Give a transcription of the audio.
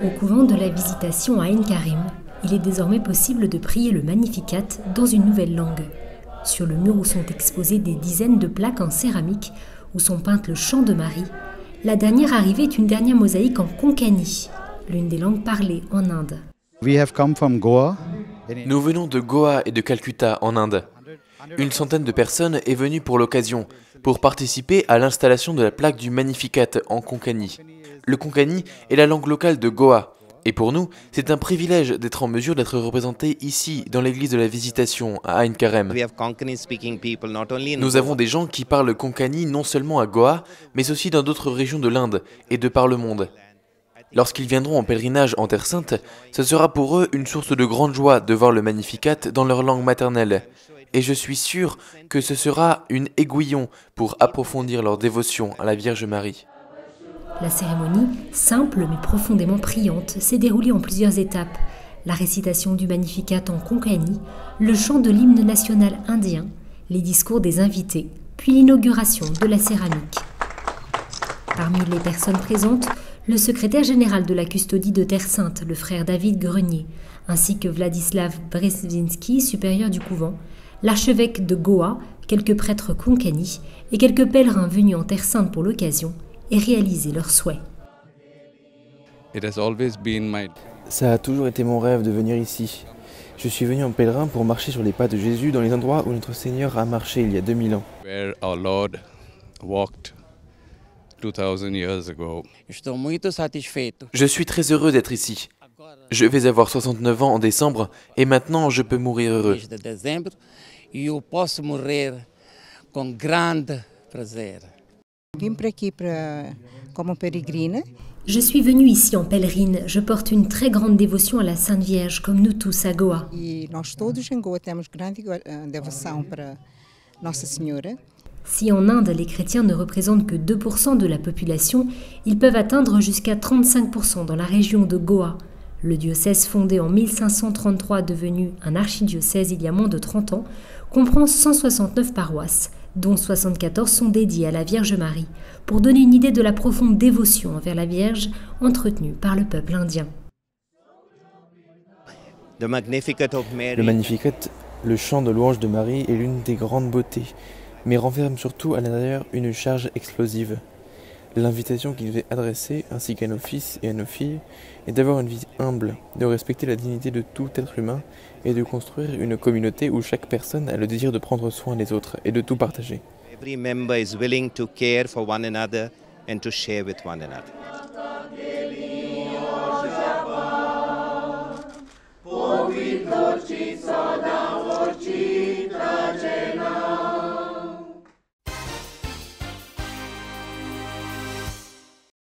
Au couvent de la Visitation à Ain Karim, il est désormais possible de prier le Magnificat dans une nouvelle langue. Sur le mur où sont exposées des dizaines de plaques en céramique, où sont peintes le chant de Marie, la dernière arrivée est une dernière mosaïque en konkani, l'une des langues parlées en Inde. Nous venons de Goa et de Calcutta, en Inde. Une centaine de personnes est venue pour l'occasion, pour participer à l'installation de la plaque du Magnificat en konkani. Le konkani est la langue locale de Goa. Et pour nous, c'est un privilège d'être en mesure d'être représenté ici, dans l'église de la Visitation, à Ain Karim. Nous avons des gens qui parlent konkani non seulement à Goa, mais aussi dans d'autres régions de l'Inde et de par le monde. Lorsqu'ils viendront en pèlerinage en Terre Sainte, ce sera pour eux une source de grande joie de voir le Magnificat dans leur langue maternelle. Et je suis sûr que ce sera une aiguillon pour approfondir leur dévotion à la Vierge Marie. La cérémonie, simple mais profondément priante, s'est déroulée en plusieurs étapes. La récitation du Magnificat en konkani, le chant de l'hymne national indien, les discours des invités, puis l'inauguration de la céramique. Parmi les personnes présentes, le secrétaire général de la custodie de Terre Sainte, le frère David Grenier, ainsi que Vladislav Brzezinski, supérieur du couvent, l'archevêque de Goa, quelques prêtres konkani et quelques pèlerins venus en Terre Sainte pour l'occasion, et réaliser leurs souhaits. Ça a toujours été mon rêve de venir ici. Je suis venu en pèlerin pour marcher sur les pas de Jésus dans les endroits où notre Seigneur a marché il y a 2000 ans. Je suis très heureux d'être ici. Je vais avoir 69 ans en décembre et maintenant je peux mourir heureux. Je suis venue ici en pèlerine. Je porte une très grande dévotion à la Sainte Vierge, comme nous tous à Goa. Si en Inde, les chrétiens ne représentent que 2% de la population, ils peuvent atteindre jusqu'à 35% dans la région de Goa. Le diocèse fondé en 1533, devenu un archidiocèse il y a moins de 30 ans, comprend 169 paroisses, dont 74 sont dédiées à la Vierge Marie, pour donner une idée de la profonde dévotion envers la Vierge entretenue par le peuple indien. Le Magnificat, le chant de louange de Marie, est l'une des grandes beautés, mais renferme surtout à l'intérieur une charge explosive. L'invitation qu'il nous est adressée, ainsi qu'à nos fils et à nos filles, est d'avoir une vie humble, de respecter la dignité de tout être humain et de construire une communauté où chaque personne a le désir de prendre soin des autres et de tout partager. Every member is willing to care for one another and to share with one another. Povitlo čica da očita žena.